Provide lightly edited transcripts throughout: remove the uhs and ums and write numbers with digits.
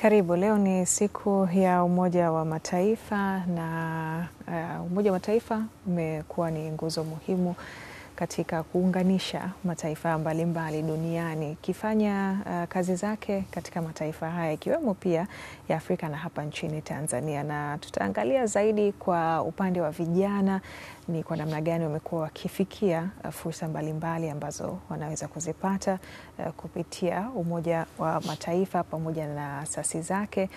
Karibu, leo ni siku ya Umoja wa Mataifa na Umoja wa Mataifa umekuwa ni nguzo muhimu katika kuunganisha mataifa mbalimbali duniani, kifanya kazi zake katika mataifa haya ikiwemo pia ya Afrika na hapa nchini Tanzania. Na tutaangalia zaidi kwa upande wa vijana ni kwa namna gani wamekuwa wakifikia fursa mbalimbali ambazo wanaweza kuzipata kupitia Umoja wa Mataifa pamoja na asasi zake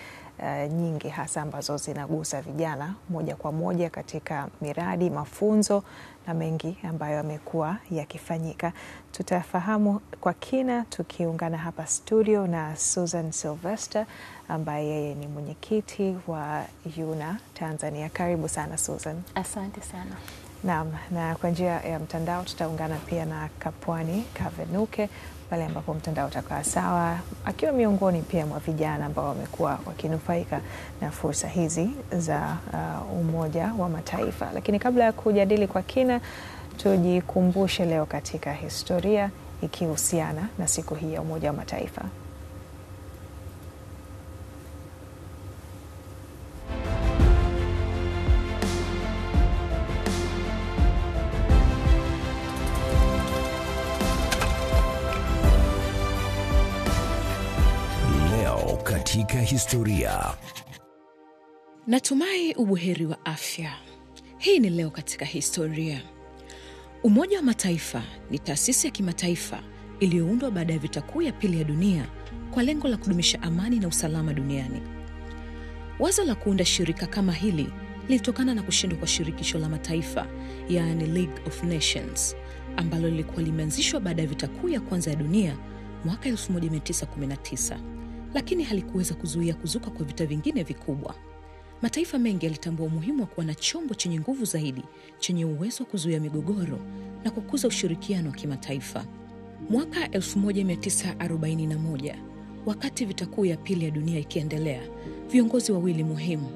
nyingi hasa ambazo zinagusa vijana moja kwa moja katika miradi, mafunzo na mengi ambayo yamekuwa yakifanyika. Tutafahamu kwa kina tukiungana hapa studio na Susan Sylvester ambaye yeye ni mwenyekiti wa UNA Tanzania. Karibu sana Susan. Asante sana. Naam, na kwa njia ya mtandao tutaungana pia na Kapwani Kavenuke pale ambapo mtandao utakaa sawa, akiwa miongoni pia mwa vijana ambao wamekuwa wakinufaika na fursa hizi za Umoja wa Mataifa. Lakini kabla ya kujadili kwa kina, tujikumbushe leo katika historia ikihusiana na siku hii ya Umoja wa Mataifa. Katika historia. Natumai ubuheri wa afya. Hii ni leo katika historia. Umoja wa Mataifa ni taasisi ya kimataifa iliyoundwa baada ya vita kuu ya pili ya dunia kwa lengo la kudumisha amani na usalama duniani. Wazo la kuunda shirika kama hili lilitokana na kushindwa kwa shirikisho la mataifa, yaani League of Nations, ambalo lilikuwa limeanzishwa baada ya vita kuu ya kwanza ya dunia mwaka 1919. Lakini halikuweza kuzuia kuzuka kwa vita vingine vikubwa. Mataifa mengi yalitambua umuhimu wa kuwa na chombo chenye nguvu zaidi, chenye uwezo wa kuzuia migogoro na kukuza ushirikiano wa kimataifa. Mwaka 1941, wakati vita kuu ya pili ya dunia ikiendelea, viongozi wawili muhimu,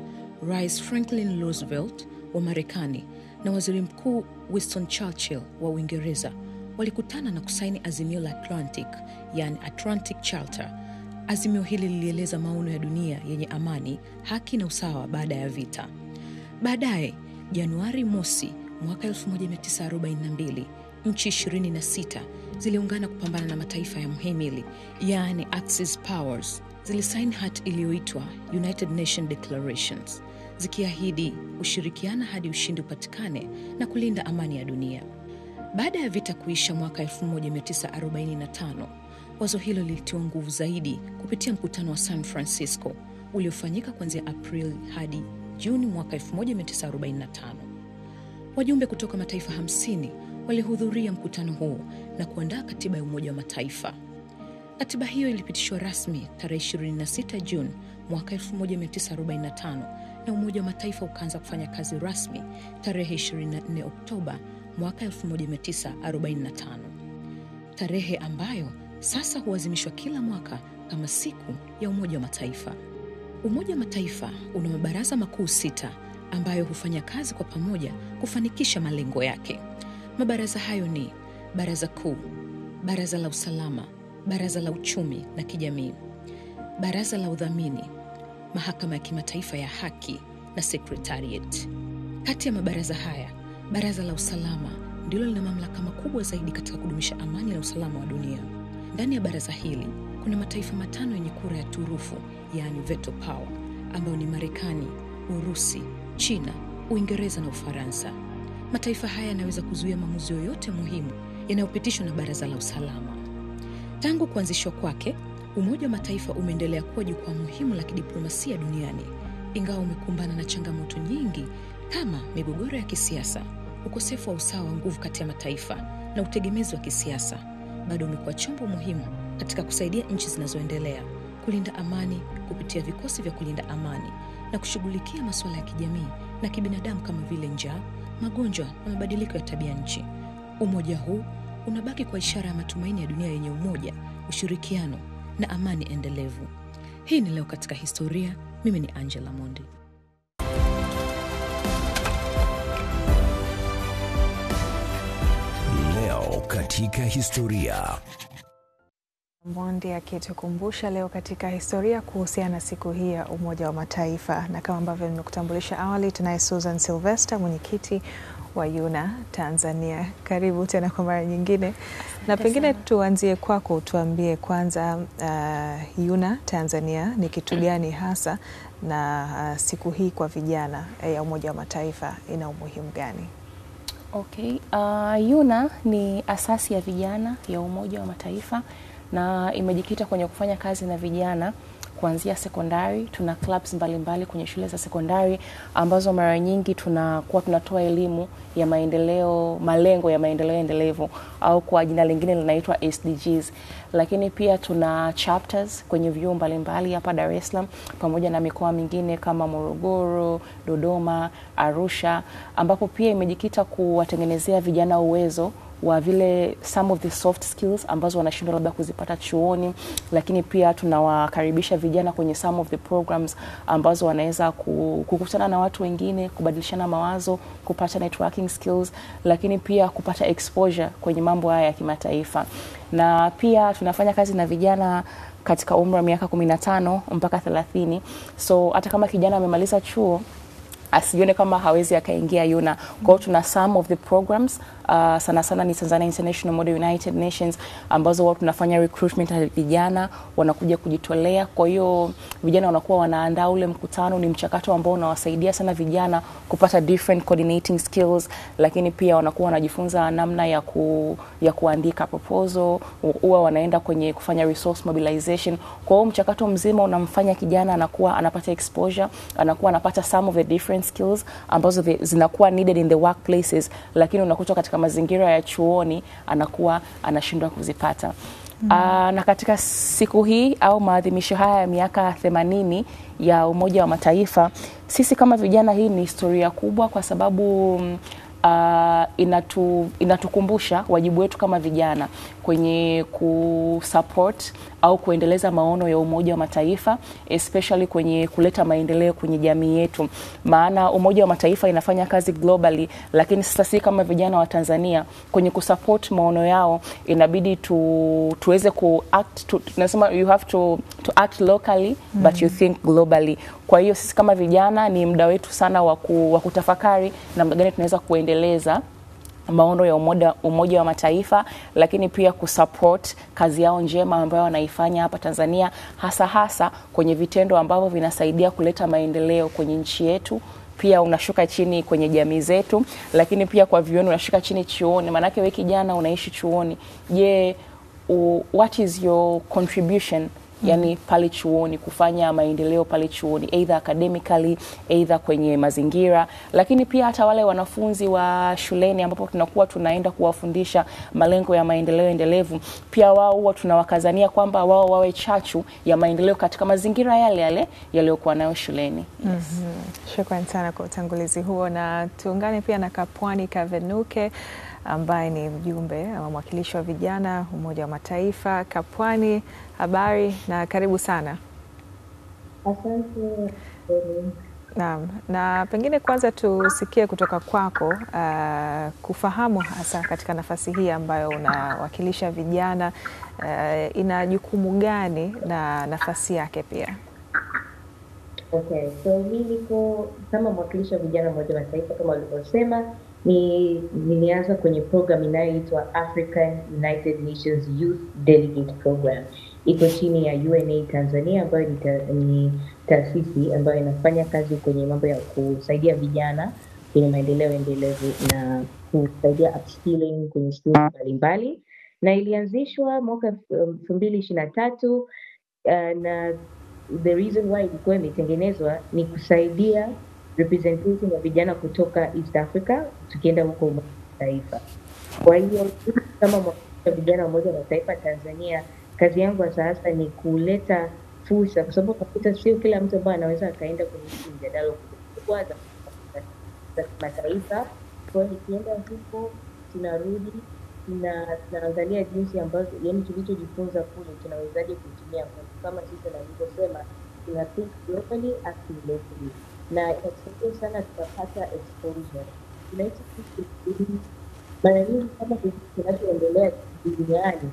Rais Franklin Roosevelt wa Marekani na Waziri Mkuu Winston Churchill wa Uingereza, walikutana na kusaini Azimio la Atlantic, yani Atlantic Charter. Azimio hili lilieleza maono ya dunia yenye amani, haki na usawa baada ya vita. Baadaye, Januari mosi mwaka 1942, nchi 26 ziliungana kupambana na mataifa ya mhimili, yaani Axis Powers. Zilisaini hati iliyoitwa United Nations Declarations, zikiahidi kushirikiana hadi ushindi upatikane na kulinda amani ya dunia. Baada ya vita kuisha mwaka 1945, wazo hilo lilitiwa nguvu zaidi kupitia mkutano wa San Francisco uliofanyika kuanzia Aprili hadi Juni mwaka 1945. Wajumbe kutoka mataifa 50 walihudhuria mkutano huo na kuandaa katiba ya Umoja wa Mataifa. Katiba hiyo ilipitishwa rasmi tarehe 26 Juni mwaka 1945 na Umoja wa Mataifa ukaanza kufanya kazi rasmi tarehe 24 Oktoba mwaka 1945. Tarehe ambayo sasa huazimishwa kila mwaka kama siku ya Umoja wa Mataifa. Umoja wa Mataifa una mabaraza makuu 6 ambayo hufanya kazi kwa pamoja kufanikisha malengo yake. Mabaraza hayo ni Baraza Kuu, Baraza la Usalama, Baraza la Uchumi na Kijamii, Baraza la Udhamini, Mahakama ya Kimataifa ya Haki na Secretariat. Kati ya mabaraza haya, Baraza la Usalama ndilo lina mamlaka makubwa zaidi katika kudumisha amani na usalama wa dunia. Ndani ya baraza hili kuna mataifa 5 yenye kura ya turufu, yaani veto power, ambayo ni Marekani, Urusi, China, Uingereza na Ufaransa. Mataifa haya yanaweza kuzuia maamuzi yoyote muhimu yanayopitishwa na Baraza la Usalama. Tangu kuanzishwa kwake, Umoja wa Mataifa umeendelea kuwa jukwaa muhimu la kidiplomasia duniani, ingawa umekumbana na changamoto nyingi kama migogoro ya kisiasa, ukosefu wa usawa wa nguvu kati ya mataifa na utegemezi wa kisiasa. Bado umekuwa chombo muhimu katika kusaidia nchi zinazoendelea kulinda amani kupitia vikosi vya kulinda amani na kushughulikia masuala ya kijamii na kibinadamu kama vile njaa, magonjwa na mabadiliko ya tabia nchi. Umoja huu unabaki kwa ishara ya matumaini ya dunia yenye umoja, ushirikiano na amani endelevu. Hii ni leo katika historia. Mimi ni Angela Mondi. Leo katika historia. Mbondi akitukumbusha leo katika historia kuhusiana na siku hii ya Umoja wa Mataifa, na kama ambavyo nimekutambulisha awali, tunaye Susan Sylvester, mwenyekiti wa UNA Tanzania. Karibu tena kwa mara nyingine. Na pengine tuanzie kwako, tuambie kwanza UNA Tanzania ni kitu gani hasa, na siku hii kwa vijana ya Umoja wa Mataifa ina umuhimu gani? Okay, UNA ni asasi ya vijana ya Umoja wa Mataifa na imejikita kwenye kufanya kazi na vijana kuanzia sekondari. Tuna clubs mbalimbali kwenye shule za sekondari ambazo mara nyingi tunatoa elimu ya maendeleo, malengo ya maendeleo endelevu au kwa jina lingine linaitwa SDGs. Lakini pia tuna chapters kwenye vyuo mbalimbali hapa Dar es Salaam pamoja na mikoa mingine kama Morogoro, Dodoma, Arusha, ambapo pia imejikita kuwatengenezea vijana uwezo wa vile some of the soft skills ambazo wanashindwa labda kuzipata chuoni, lakini pia tunawakaribisha vijana kwenye some of the programs ambazo wanaweza kukutana na watu wengine, kubadilishana mawazo, kupata networking skills, lakini pia kupata exposure kwenye mambo haya ya kimataifa. Na pia tunafanya kazi na vijana katika umri wa miaka 15 mpaka 30. So hata kama kijana amemaliza chuo asijione kama hawezi akaingia UNA. Kwa hiyo tuna some of the programs sana sana ni Tanzania International Model United Nations ambazo wao tunafanya recruitment ya vijana wanakuja kujitolea. Kwa hiyo vijana wanakuwa wanaandaa ule mkutano, ni mchakato ambao unawasaidia sana vijana kupata different coordinating skills, lakini pia wanakuwa wanajifunza namna ya kuandika proposal, huwa wanaenda kwenye kufanya resource mobilization. Kwa hiyo mchakato mzima unamfanya kijana anakuwa anapata exposure, anakuwa anapata some of the different skills ambazo zinakuwa needed in the workplaces, lakini unakuta katika mazingira ya chuoni anakuwa anashindwa kuzipata. Na katika siku hii au maadhimisho haya ya miaka 80 ya Umoja wa Mataifa, sisi kama vijana, hii ni historia kubwa kwa sababu inatukumbusha wajibu wetu kama vijana kwenye kusupport au kuendeleza maono ya Umoja wa Mataifa, especially kwenye kuleta maendeleo kwenye jamii yetu. Maana Umoja wa Mataifa inafanya kazi globally, lakini sasa sisi kama vijana wa Tanzania kwenye kusupport maono yao inabidi tuweze tunasema you have to act locally but you think globally. Kwa hiyo sisi kama vijana ni muda wetu sana wa kutafakari namna gani tunaweza kuendeleza maono ya Umoja wa Mataifa, lakini pia kusupport kazi yao njema ambayo wanaifanya hapa Tanzania, hasa kwenye vitendo ambavyo vinasaidia kuleta maendeleo kwenye nchi yetu. Pia unashuka chini kwenye jamii zetu, lakini pia kwa vyuoni unashuka chini chuoni. Maana yake wewe kijana unaishi chuoni, je, what is your contribution yani pale chuoni, kufanya maendeleo pale chuoni, either academically, either kwenye mazingira, lakini pia hata wale wanafunzi wa shuleni ambapo tunakuwa tunaenda kuwafundisha malengo ya maendeleo endelevu, pia wao huwa tunawakazania kwamba wao wawe chachu ya maendeleo katika mazingira yale yaliyokuwa nayo shuleni. Yes. Shukrani sana kwa utangulizi huo, na tuungane pia na Kapwani Kavenuke ambaye ni mjumbe ama mwakilishi wa vijana Umoja wa Mataifa. Kapwani, habari na karibu sana. Asante. Naam, na pengine kwanza tusikie kutoka kwako kufahamu hasa katika nafasi hii ambayo unawakilisha vijana, ina jukumu gani na nafasi yake pia? Okay, so mimi niko kama mwakilishi wa vijana Umoja wa Mataifa kama ulivyosema. Nilianza kwenye program inayoitwa African United Nations Youth Delegate Program. Iko chini ya UNA Tanzania ambayo ni taasisi ambayo inafanya kazi kwenye mambo ya kusaidia vijana kwenye maendeleo endelevu na kusaidia upskilling kwenye skills mbalimbali. Na ilianzishwa mwaka 2023 na the reason why ilikuwa imetengenezwa ni kusaidia representation ya vijana kutoka East Africa tukienda huko Umoja wa Mataifa. Kwa hiyo kama mwakilishi vijana wa Umoja wa Mataifa Tanzania, kazi yangu sasa ni kuleta fursa, kwa sababu kakuta sio kila mtu ambaye anaweza akaenda kwenye mjadala kubwa za mataifa. Kwa hiyo nikienda huko tunarudi tunaangalia jinsi ambavyo yani tulichojifunza kule tunawezaje kutumia, kama sisi nilivyosema, tuna think globally, act locally, na inasaidia sana tutapata exposure. Tunaishi mara nyingi kama kinachoendelea duniani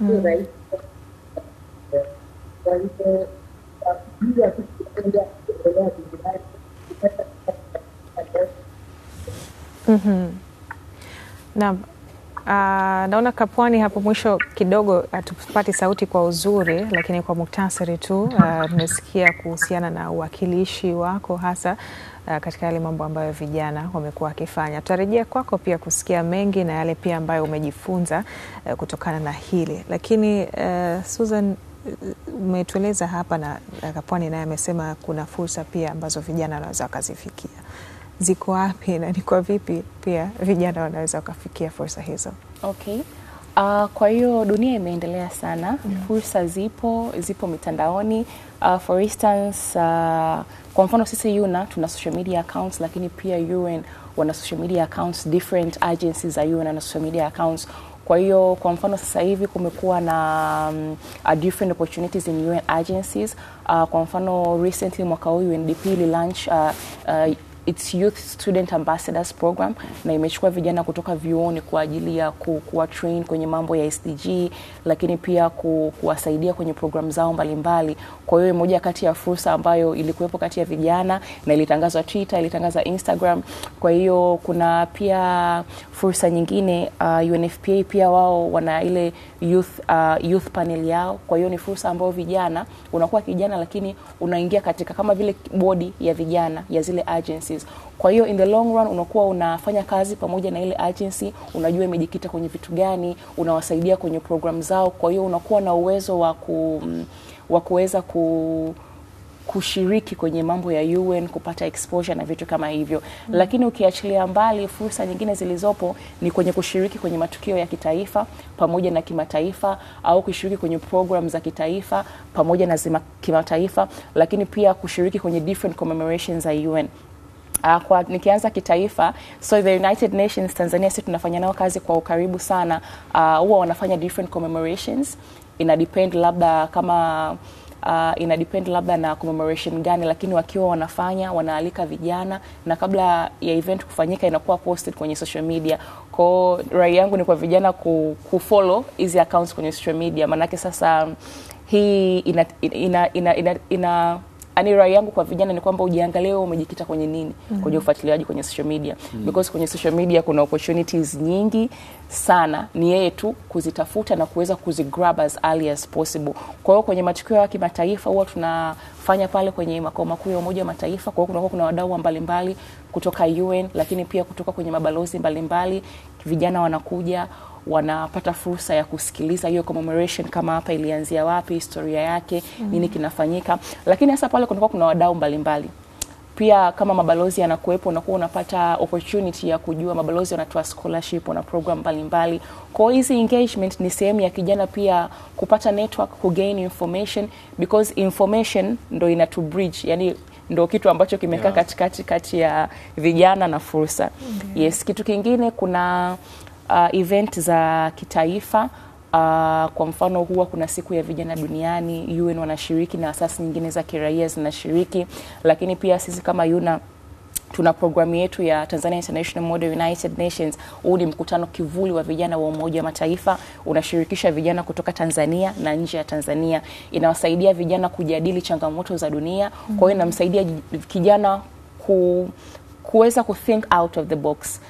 sio rahisi Kwa hiyo juu ya kuendelea vizuri kupata naona Kapwani hapo mwisho kidogo hatupati sauti kwa uzuri, lakini kwa muktasari tu tumesikia kuhusiana na uwakilishi wako hasa katika yale mambo ambayo vijana wamekuwa wakifanya. Tutarejea kwako pia kusikia mengi na yale pia ambayo umejifunza kutokana na hili. Lakini Susan, umetueleza hapa na Kapwani naye amesema kuna fursa pia ambazo vijana wanaweza wakazifikia. Ziko wapi na ni kwa vipi pia vijana wanaweza wakafikia fursa hizo? Okay. Kwa hiyo dunia imeendelea sana. Fursa zipo mitandaoni. For instance, kwa mfano sisi Yuna tuna social media accounts, lakini pia UN wana social media accounts, different agencies za UN wana social media accounts. Kwa hiyo kwa mfano sasa hivi kumekuwa na different opportunities in UN agencies. Kwa mfano recently mwaka huu UNDP launch its Youth Student Ambassadors Program, na imechukua vijana kutoka vyuoni kwa ajili ya kuwa train kwenye mambo ya SDG, lakini pia kuwasaidia kwenye program zao mbalimbali. Kwa hiyo moja kati ya fursa ambayo ilikuwepo kati ya vijana na ilitangazwa Twitter, ilitangazwa Instagram. Kwa hiyo kuna pia fursa nyingine, UNFPA pia wao wana ile youth panel yao. Kwa hiyo ni fursa ambayo vijana, unakuwa kijana lakini unaingia katika kama vile body ya vijana ya zile agencies. Kwa hiyo in the long run unakuwa unafanya kazi pamoja na ile agency, unajua imejikita kwenye vitu gani, unawasaidia kwenye program zao. Kwa hiyo unakuwa na uwezo wa kuweza kushiriki kwenye mambo ya UN, kupata exposure na vitu kama hivyo. Lakini ukiachilia mbali, fursa nyingine zilizopo ni kwenye kushiriki kwenye matukio ya kitaifa pamoja na kimataifa, au kushiriki kwenye program za kitaifa pamoja na kimataifa, lakini pia kushiriki kwenye different commemorations za UN. Kwa nikianza kitaifa, so the United Nations Tanzania sisi tunafanya nao kazi kwa ukaribu sana. Huwa wanafanya different commemorations, ina depend labda na commemoration gani, lakini wakiwa wanaalika vijana, na kabla ya event kufanyika inakuwa posted kwenye social media. Kwa rai yangu ni kwa vijana kufollow hizi accounts kwenye social media, manake sasa hii ani rai yangu kwa vijana ni kwamba ujiangalie umejikita kwenye nini kwenye ufuatiliaji kwenye social media, because kwenye social media kuna opportunities nyingi sana, ni yeye tu kuzitafuta na kuweza kuzigrab as early as possible. Kwa hiyo kwenye matukio ya kimataifa huwa tunafanya pale kwenye makao makuu ya Umoja wa Mataifa. Kwa hiyo kuna wadau mbalimbali kutoka UN, lakini pia kutoka kwenye mabalozi mbalimbali. Vijana wanakuja, wanapata fursa ya kusikiliza hiyo commemoration, kama hapa ilianzia wapi, historia yake, nini kinafanyika. Lakini hasa pale kuna wadau mbalimbali. Pia kama mabalozi yanakuepo, unakuwa unapata opportunity ya kujua mabalozi wanatoa scholarship, wana program mbalimbali. Kwa hizi engagement ni sehemu ya kijana pia kupata network, kugain information, because information ndo inatu bridge, yani ndo kitu ambacho kimekaa kati ya vijana na fursa. Yes, kitu kingine kuna event za kitaifa. Kwa mfano huwa kuna siku ya vijana duniani, UN wanashiriki na asasi nyingine za kiraia zinashiriki, lakini pia sisi kama Yuna tuna programu yetu ya Tanzania International Model United Nations. Huu ni mkutano kivuli wa vijana wa Umoja wa Mataifa, unashirikisha vijana kutoka Tanzania na nje ya Tanzania. Inawasaidia vijana kujadili changamoto za dunia. Kwa hiyo inamsaidia kijana kuweza kuthink out of the box.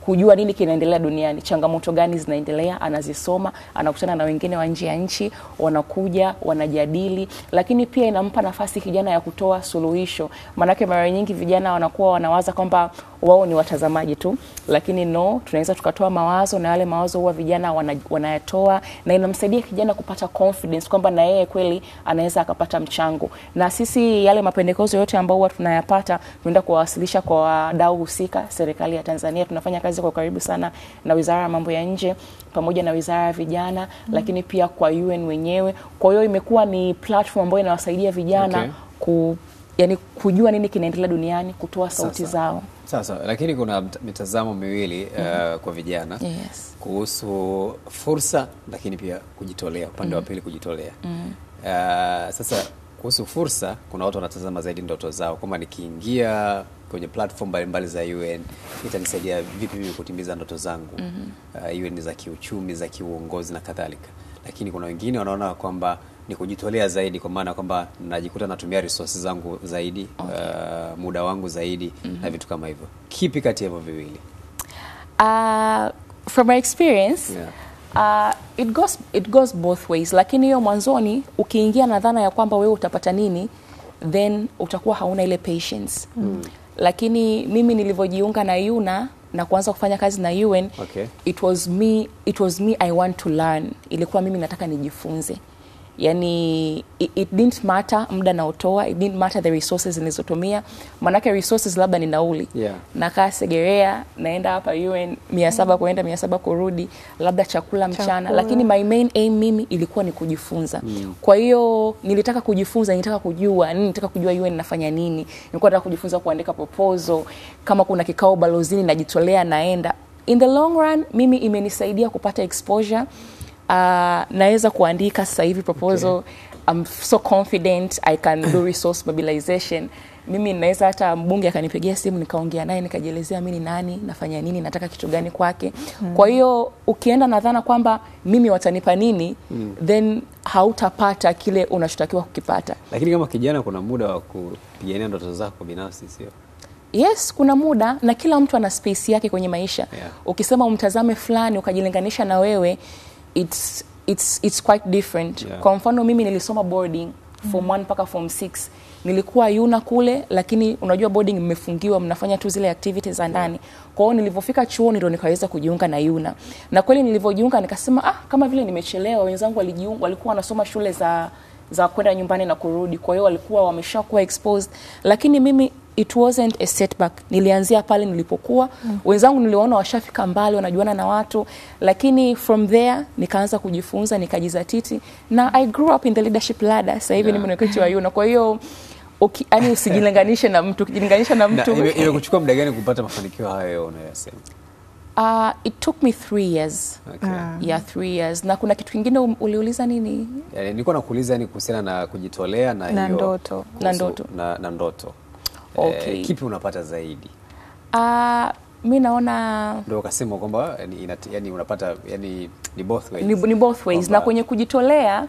Kujua nini kinaendelea duniani, changamoto gani zinaendelea, anazisoma, anakutana na wengine wa nje ya nchi, wanakuja, wanajadili, lakini pia inampa nafasi kijana ya kutoa suluhisho. Manake mara nyingi vijana wanakuwa wanawaza kwamba wao ni watazamaji tu, lakini no, tunaweza tukatoa mawazo, na yale mawazo huwa vijana wanayatoa, na inamsaidia kijana kupata confidence kwamba na yeye kweli anaweza akapata mchango. Na sisi yale mapendekezo yote ambayo huwa tunayapata, tunaenda kuwasilisha kwa wadau husika. Serikali ya Tanzania tunafanya kazi kwa karibu sana na Wizara ya Mambo ya Nje pamoja na Wizara ya Vijana, lakini pia kwa UN wenyewe. Kwa hiyo imekuwa ni platform ambayo inawasaidia vijana yani kujua nini kinaendelea duniani, kutoa sauti zao. Sasa lakini kuna mitazamo miwili kwa vijana kuhusu fursa, lakini pia kujitolea, upande wa pili kujitolea. Sasa kuhusu fursa, kuna watu wanatazama zaidi ndoto zao, kama nikiingia kwenye platform mbalimbali za UN itanisaidia vipi mimi kutimiza ndoto zangu. UN za kiuchumi, za kiuongozi na kadhalika. Lakini kuna wengine wanaona kwamba ni kujitolea zaidi, kwa maana kwamba najikuta natumia resources zangu zaidi, muda wangu zaidi na vitu kama hivyo. Kipi kati ya hivyo viwili? From my experience, it goes both ways, lakini hiyo mwanzoni ukiingia na dhana ya kwamba wewe utapata nini, then utakuwa hauna ile patience. Lakini mimi nilivyojiunga na Yuna na kuanza kufanya kazi na UN, it was me I want to learn. Ilikuwa mimi nataka nijifunze. Yani it didn't matter muda naotoa, it didn't matter the resources nilizotumia. Manake resources labda ni nauli. Nakaa Segerea, naenda hapa UN 700 kuenda 700 kurudi, labda chakula mchana. Lakini my main aim mimi ilikuwa ni kujifunza. Kwa hiyo nilitaka kujifunza, nilitaka kujua UN nafanya nini. Nilikuwa nataka kujifunza kuandika proposal, kama kuna kikao balozini najitolea naenda. In the long run mimi imenisaidia kupata exposure. Naweza kuandika sasa hivi proposal. I'm so confident I can do resource mobilization. Mimi naweza hata mbunge akanipigia simu nikaongea naye nikajielezea mimi ni nani, nafanya nini, nataka kitu gani kwake. Kwa hiyo ukienda na dhana kwamba mimi watanipa nini, then hautapata kile unachotakiwa kukipata. Lakini kama kijana kuna muda wa kupigania ndoto zako binafsi, sio? Yes, kuna muda, na kila mtu ana space yake kwenye maisha. Ukisema umtazame fulani ukajilinganisha na wewe, it's quite different. Kwa mfano mimi nilisoma boarding form 1 mpaka form 6. Nilikuwa Yuna kule, lakini unajua boarding mmefungiwa, mnafanya tu zile activities za ndani. Kwa hiyo nilipofika chuoni ndio nikaweza kujiunga na Yuna. Na kweli nilivyojiunga nikasema kama vile nimechelewa, wenzangu walikuwa wanasoma shule za kwenda nyumbani na kurudi. Kwa hiyo walikuwa wameshakuwa exposed, lakini mimi it wasn't a setback. Nilianzia pale nilipokuwa. Wenzangu niliona washafika mbali, wanajuana na watu, lakini from there nikaanza kujifunza, nikajizatiti, na I grew up in the leadership ladder. Sasa hivi ni mwenyekiti wa Yuna. Kwa hiyo yani usijilinganishe na mtu, ukijilinganisha na mtu. Imekuchukua muda gani kupata mafanikio hayo unayosema? It took me 3 years. 3 years. Na kuna kitu kingine uliuliza nini? Nilikuwa nakuuliza ni kuhusiana na kujitolea na hiyo ndoto. Na ndoto. Kipi unapata zaidi? Mimi naona ndio ukasema kwamba yani unapata ni both ways. Ni both ways. Na kwenye kujitolea,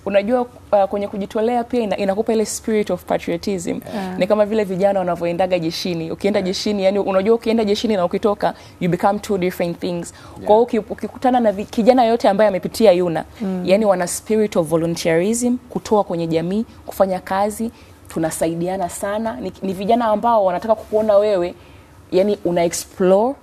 unajua kwenye kujitolea pia inakupa ile spirit of patriotism. Ni kama vile vijana wanavyoendaga jeshini. Ukienda jeshini, yani unajua ukienda jeshini na ukitoka, you become two different things. Kwa hiyo ukikutana na kijana yote ambaye amepitia Yuna, yani wana spirit of volunteerism, kutoa kwenye jamii, kufanya kazi, tunasaidiana sana. Ni vijana ambao wanataka kukuona wewe, yani una explore.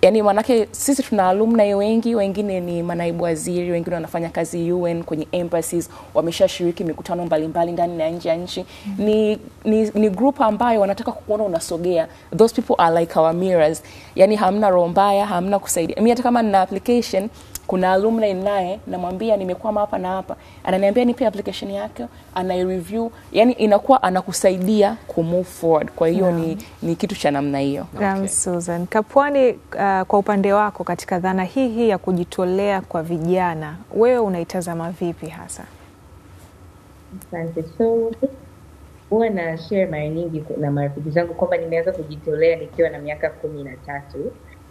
Yani manake sisi tuna alumni wengi, wengine ni manaibu waziri, wengine wanafanya kazi UN kwenye embassies, wameshashiriki mikutano mbalimbali ndani na nje ya nchi. Ni group ambayo wanataka kukuona unasogea. Those people are like our mirrors. Yani hamna roho mbaya, hamna kusaidia. Mimi hata kama nina application, kuna alumni naye namwambia nimekwama hapa na hapa, ananiambia nipe application yake, ana-review, yani inakuwa anakusaidia ku move forward. Kwa hiyo ni kitu cha namna hiyo. Susan Kapwani, kwa upande wako katika dhana hii ya kujitolea kwa vijana, wewe unaitazama vipi hasa? Asante. So huwa na share mara nyingi na marafiki zangu kwamba nimeanza kujitolea nikiwa na miaka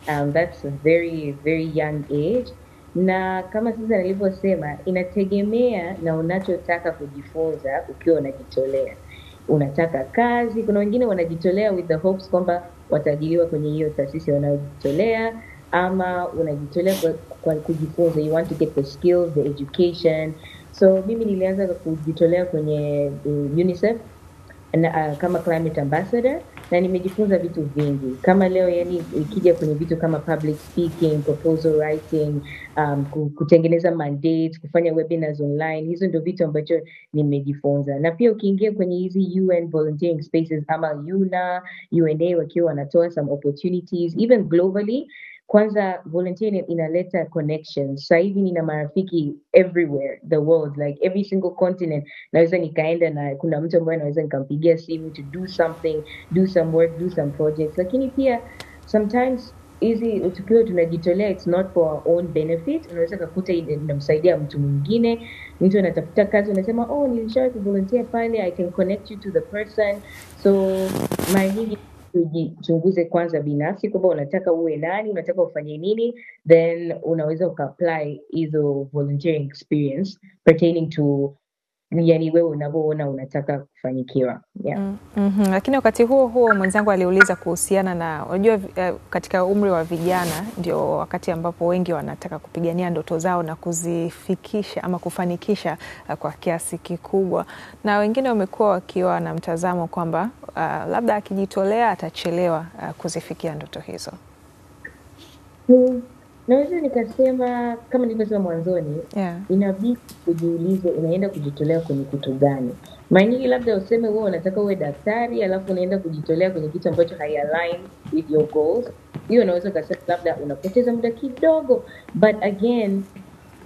13. That's a very very young age. Na kama sasa nilivyosema, inategemea na unachotaka kujifunza ukiwa unajitolea. Unataka kazi, kuna wengine wanajitolea with the hopes kwamba watajiriwa kwenye hiyo taasisi wanayojitolea, ama unajitolea kwa kujifunza, you want to get the skills, the education. So mimi nilianza kujitolea kwenye UNICEF kama climate ambassador, na nimejifunza vitu vingi. Kama leo yani ikija kwenye vitu kama public speaking, proposal writing, kutengeneza mandates, kufanya webinars online, hizo ndio vitu ambacho nimejifunza. Na pia ukiingia kwenye hizi UN volunteering spaces ama Yuna, UNA wakiwa wanatoa some opportunities, even globally, kwanza volunteering inaleta connections. Sasa hivi nina marafiki everywhere the world, like every single continent. Naweza nikaenda na kuna mtu ambaye naweza nikampigia simu to do something, do some work, do some projects. Lakini pia sometimes hizi tukiwa tunajitolea, it's not for our own benefit. Unaweza kukuta inamsaidia mtu mwingine, mtu anatafuta kazi, unasema nilishawahi kuvolunteer pale, I can connect you to the person. So mara nyingi tujichunguze kwanza binafsi kwamba unataka uwe nani, unataka ufanye nini, then unaweza ukaapply hizo volunteering experience pertaining to yani wewe unavyoona unataka kufanikiwa. Yeah. Lakini wakati huo mwenzangu aliuliza kuhusiana na, unajua katika umri wa vijana ndio wakati ambapo wengi wanataka kupigania ndoto zao na kuzifikisha ama kufanikisha kwa kiasi kikubwa, na wengine wamekuwa wakiwa na mtazamo kwamba labda akijitolea atachelewa kuzifikia ndoto hizo. Naweza nikasema kama nilivyosema mwanzoni, inabidi kujiulize unaenda kujitolea kwenye kitu gani. Mara nyingi labda useme wewe unataka uwe daktari alafu unaenda kujitolea kwenye kitu ambacho hai-align with your goals. Hiyo unaweza kusema labda unapoteza muda kidogo, but again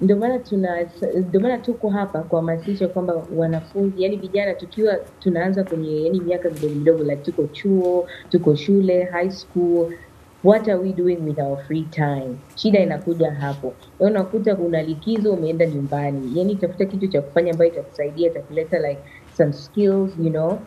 ndio maana tuko hapa kuhamasisha kwamba wanafunzi, yani vijana tukiwa tunaanza kwenye yani miaka midogo like tuko chuo, tuko shule, high school, what are we doing with our free time? Shida inakuja hapo. Unakuta kuna likizo umeenda nyumbani. Yani tafuta kitu cha kufanya ambayo itakusaidia, itakuleta like some skills, you know.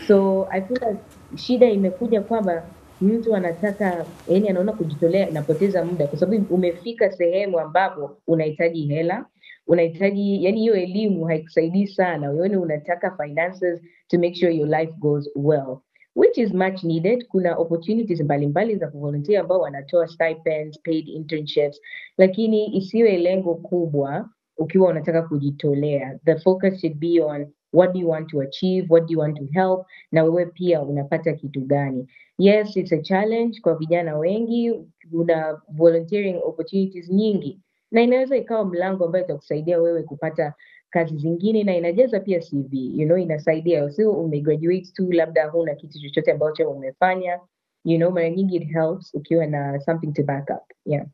So I feel like shida imekuja kwamba mtu anataka, yani anaona kujitolea inapoteza muda kwa sababu umefika sehemu ambapo unahitaji hela, unahitaji, yani hiyo elimu haikusaidii sana. Wewe unataka finances to make sure your life goes well, which is much needed. Kuna opportunities mbalimbali za kuvolunteer ambao wanatoa stipends, paid internships, lakini isiwe lengo kubwa ukiwa unataka kujitolea. The focus should be on what do you want to achieve, what do you want to help, na wewe pia unapata kitu gani. Yes, it's a challenge kwa vijana wengi, kuna volunteering opportunities nyingi, na inaweza ikawa mlango ambao itakusaidia wewe kupata kazi zingine, na inajaza pia CV, you know, inasaidia. Usio umegraduate tu labda huna kitu chochote ambacho umefanya, you know, mara nyingi it helps ukiwa na something to back up. Yeah.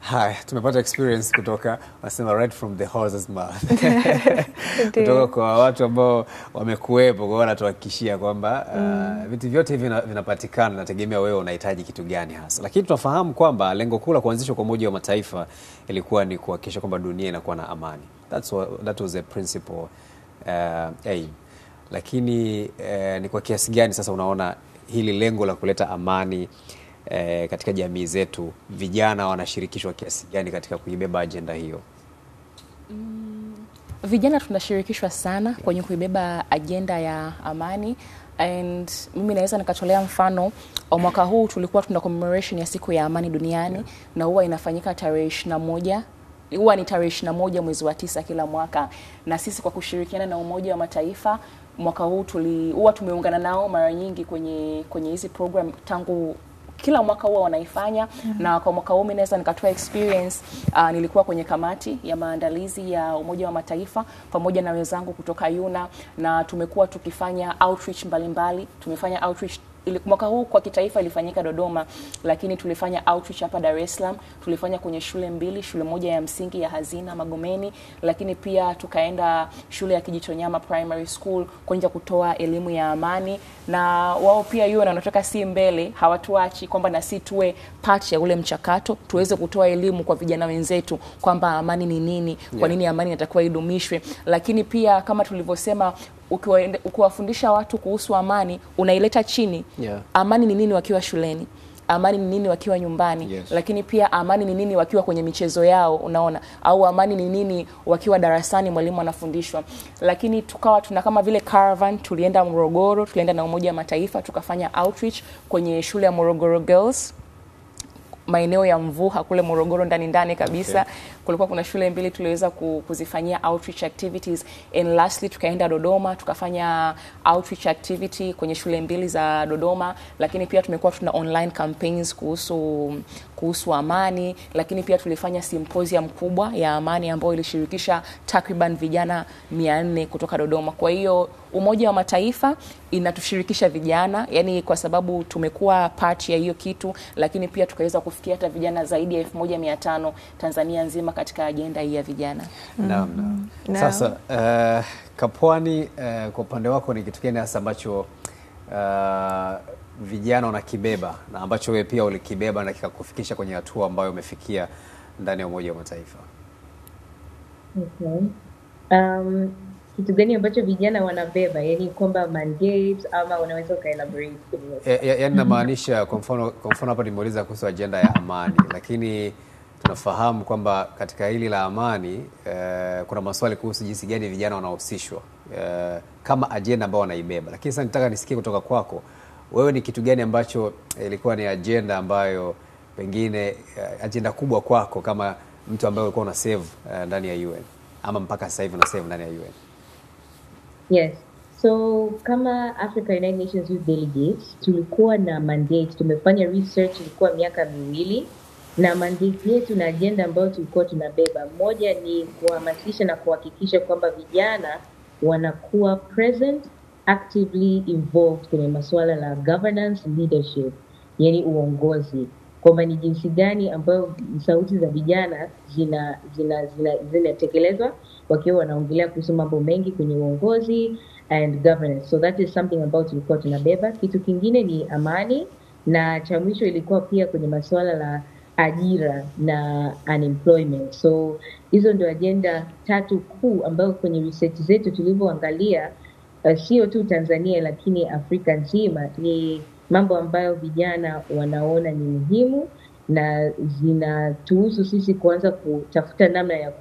Hai, tumepata experience kutoka, wasema right from the horse's mouth. Kutoka kwa watu ambao wamekuwepo, kwa wanatuhakikishia kwamba vitu vyote hivi vinapatikana, nategemea wewe unahitaji kitu gani hasa. Lakini tunafahamu kwamba lengo kuu la kuanzishwa kwa Umoja wa Mataifa ilikuwa ni kuhakikisha kwamba dunia inakuwa na amani. That was a principle aim. Lakini ni kwa kiasi gani sasa unaona hili lengo la kuleta amani katika jamii zetu, vijana wanashirikishwa kiasi gani katika kuibeba agenda hiyo? Vijana tunashirikishwa sana kwenye kuibeba agenda ya amani, and mimi naweza nikatolea mfano. Mwaka huu tulikuwa tuna commemoration ya siku ya amani duniani, na huwa inafanyika tarehe 21. Huwa ni tarehe 21 mwezi wa 9 kila mwaka, na sisi kwa kushirikiana na Umoja wa Mataifa mwaka huu huwa tumeungana nao mara nyingi kwenye hizi program tangu kila mwaka huwa wanaifanya. Na kwa mwaka huu mimi naweza nikatoa experience, nilikuwa kwenye kamati ya maandalizi ya Umoja wa Mataifa pamoja na wenzangu kutoka UNA, na tumekuwa tukifanya outreach mbalimbali. Tumefanya outreach mwaka huu kwa kitaifa ilifanyika Dodoma, lakini tulifanya outreach hapa Dar es Salaam. Tulifanya kwenye shule 2, shule moja ya msingi ya Hazina Magomeni, lakini pia tukaenda shule ya Kijitonyama Primary School kwenda kutoa elimu ya amani. Na wao pia yao wanatoka si mbele, hawatuachi kwamba na sisi tuwe part ya ule mchakato, tuweze kutoa elimu kwa vijana wenzetu kwamba amani ni nini, kwa nini amani inatakiwa idumishwe. Lakini pia kama tulivyosema, ukiwafundisha watu kuhusu amani, unaileta chini. Amani ni nini wakiwa shuleni, amani ni nini wakiwa nyumbani, lakini pia amani ni nini wakiwa kwenye michezo yao, unaona, au amani ni nini wakiwa darasani mwalimu anafundishwa. Lakini tukawa tuna kama vile caravan, tulienda Morogoro, tulienda na Umoja wa Mataifa tukafanya outreach kwenye shule ya Morogoro Girls, maeneo ya Mvuha kule Morogoro ndani kabisa. Kulikuwa kuna shule 2 tuliweza kuzifanyia outreach activities, and lastly tukaenda Dodoma tukafanya outreach activity kwenye shule 2 za Dodoma. Lakini pia tumekuwa tuna online campaigns kuhusu amani, lakini pia tulifanya symposium kubwa ya amani ambayo ilishirikisha takriban vijana 400 kutoka Dodoma. Kwa hiyo Umoja wa Mataifa inatushirikisha vijana, yani kwa sababu tumekuwa part ya hiyo kitu, lakini pia tukaweza kufikia hata vijana zaidi ya 1500 Tanzania nzima katika agenda hii ya vijana. Naam. Sasa Kapwani, kwa upande wako ni kitu gani hasa ambacho vijana wanakibeba na ambacho wewe pia ulikibeba na kikakufikisha kwenye hatua ambayo umefikia ndani ya Umoja wa Mataifa? Kitu gani ambacho vijana wanabeba, yani kwamba mandates, ama unaweza ukaelaborate? Yaani namaanisha kwa mfano hapa nimeuliza kuhusu agenda ya amani, lakini tunafahamu kwamba katika hili la amani kuna maswali kuhusu jinsi gani vijana wanahusishwa kama ajenda ambayo wanaibeba. Lakini sasa nitaka nisikie kutoka kwako, wewe ni kitu gani ambacho ilikuwa ni ajenda ambayo pengine ajenda kubwa kwako kama mtu ambaye ulikuwa una save ndani ya UN ama mpaka sasa hivi una save ndani ya UN? Yes. So kama Africa United Nations Youth Delegates tulikuwa na mandate, tumefanya research ilikuwa miaka 2, na mandate yetu na agenda ambayo tulikuwa tunabeba, moja ni kuhamasisha na kuhakikisha kwamba vijana wanakuwa present, actively involved kwenye masuala la governance, leadership, yani uongozi, kwamba ni jinsi gani ambayo sauti za vijana zinatekelezwa wakiwa wanaongelea kuhusu mambo mengi kwenye uongozi and governance. So that is something ambayo tulikuwa tunabeba. Kitu kingine ni amani, na cha mwisho ilikuwa pia kwenye masuala la ajira na unemployment. So hizo ndio agenda 3 kuu ambayo kwenye research zetu tulivyoangalia, sio tu Tanzania lakini Afrika nzima, ni mambo ambayo vijana wanaona ni muhimu na zinatuhusu sisi kuanza kutafuta namna ya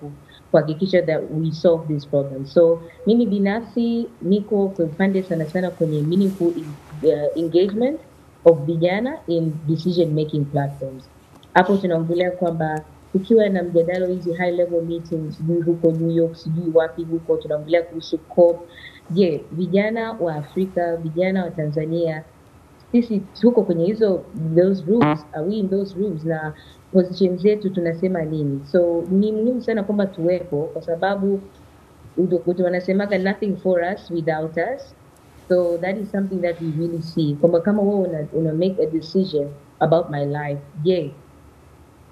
kuhakikisha that we solve this problem. So mimi binafsi niko kwa upande sana kwenye meaningful engagement of vijana in decision making platforms. Hapo tunaongelea kwamba ukiwa na mjadala hizi high level meetings huko New York, sijui wapi huko, tunaongelea kuhusu COP. Je, vijana wa Afrika, vijana wa Tanzania, sisi tuko kwenye those rooms, are we in those rooms, na position zetu tunasema nini? So ni muhimu sana kwamba tuwepo, kwa sababu wanasemaga nothing for us without us. So that is something that we really see, kwamba kama wewe una make a decision about my life, did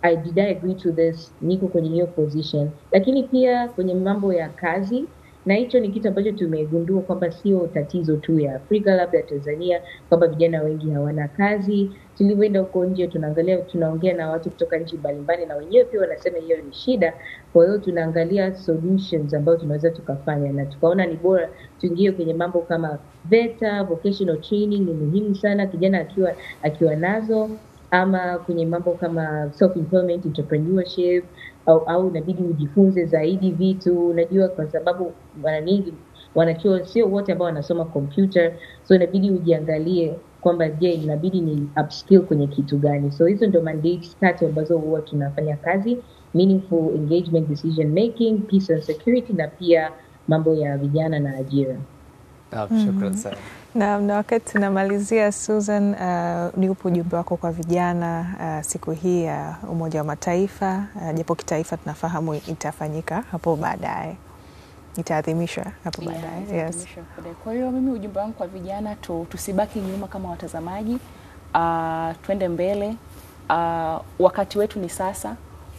I agree to this, niko kwenye hiyo position. Lakini pia kwenye mambo ya kazi, na hicho ni kitu ambacho tumegundua kwamba sio tatizo tu ya Afrika, labda Tanzania, kwamba vijana wengi hawana kazi. Tulivyoenda huko nje tunaongea na watu kutoka nchi mbalimbali, na wenyewe pia wanasema hiyo ni shida. Kwa hiyo tunaangalia solutions ambazo tunaweza tukafanya, na tukaona ni bora tuingie kwenye mambo kama VETA, vocational training ni muhimu sana kijana akiwa nazo, ama kwenye mambo kama self-employment, entrepreneurship, au inabidi ujifunze zaidi vitu. Unajua, kwa sababu mara nyingi wanachuo sio wote ambao wanasoma computer, so inabidi ujiangalie kwamba inabidi ni upskill kwenye kitu gani. So hizo ndio mandates 3 ambazo huwa tunafanya kazi: meaningful engagement, decision making, peace and security, na pia mambo ya vijana na ajira. Shukrani sana. Na wakati tunamalizia, Susan, ni upo ujumbe wako kwa vijana siku hii ya Umoja wa Mataifa, japo kitaifa tunafahamu itafanyika hapo baadaye, itaadhimishwa hapo baadaye. Yes. Kwa hiyo mimi ujumbe wangu kwa vijana, tusibaki nyuma kama watazamaji, twende mbele. Wakati wetu ni sasa.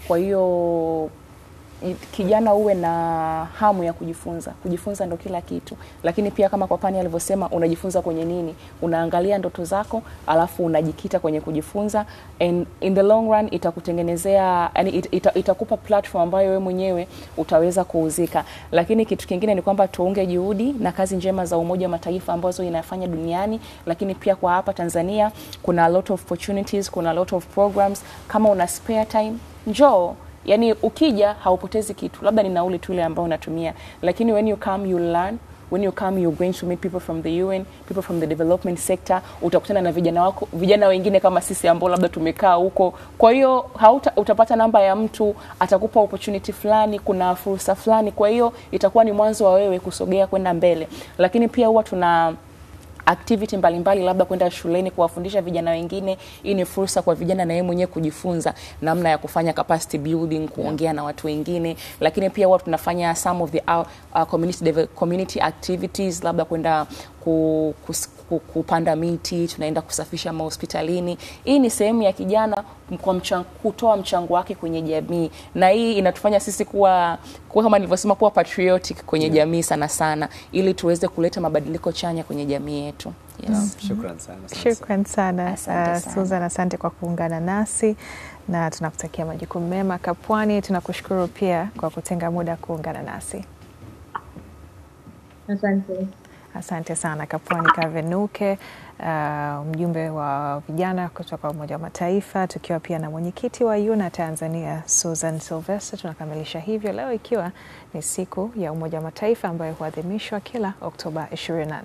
Kwa hiyo kijana uwe na hamu ya kujifunza ndo kila kitu. Lakini pia kama kwa Pani alivyosema, unajifunza kwenye nini? Unaangalia ndoto zako, alafu unajikita kwenye kujifunza, and in the long run itakutengenezea, yani itakupa platform ambayo wewe mwenyewe utaweza kuuzika. Lakini kitu kingine ni kwamba tuunge juhudi na kazi njema za Umoja wa Mataifa ambazo inafanya duniani, lakini pia kwa hapa Tanzania kuna a lot of opportunities, kuna a lot of programs. Kama una spare time, njoo. Yani ukija haupotezi kitu, labda ni nauli tu ile ambayo unatumia, lakini when you come you learn, when you come you're going to meet people from the UN, people from the development sector, utakutana na vijana wengine kama sisi ambao labda tumekaa huko. Kwa hiyo utapata namba ya mtu, atakupa opportunity fulani, kuna fursa fulani, kwa hiyo itakuwa ni mwanzo wa wewe kusogea kwenda mbele. Lakini pia huwa tuna activity mbalimbali, labda kwenda shuleni kuwafundisha vijana wengine. Hii ni fursa kwa vijana na yeye mwenyewe kujifunza namna ya kufanya capacity building, kuongea na watu wengine. Lakini pia watu tunafanya some of the community activities, labda kwenda kupanda miti, tunaenda kusafisha mahospitalini. Hii ni sehemu ya kijana kutoa mchango wake kwenye jamii, na hii inatufanya sisi kuwa kama nilivyosema, kuwa patriotic kwenye jamii sana, ili tuweze kuleta mabadiliko chanya kwenye jamii yetu. Yes. Shukran sana. Susan, asante kwa kuungana nasi na tunakutakia majukumu mema Kapwani. Tunakushukuru pia kwa kutenga muda kuungana nasi. Asante. Asante sana Kapwani Kavenuke, mjumbe wa vijana kutoka Umoja wa Mataifa, tukiwa pia na mwenyekiti wa UNA Tanzania Susan Sylvester. Tunakamilisha hivyo leo ikiwa ni siku ya Umoja wa Mataifa ambayo huadhimishwa kila Oktoba 24.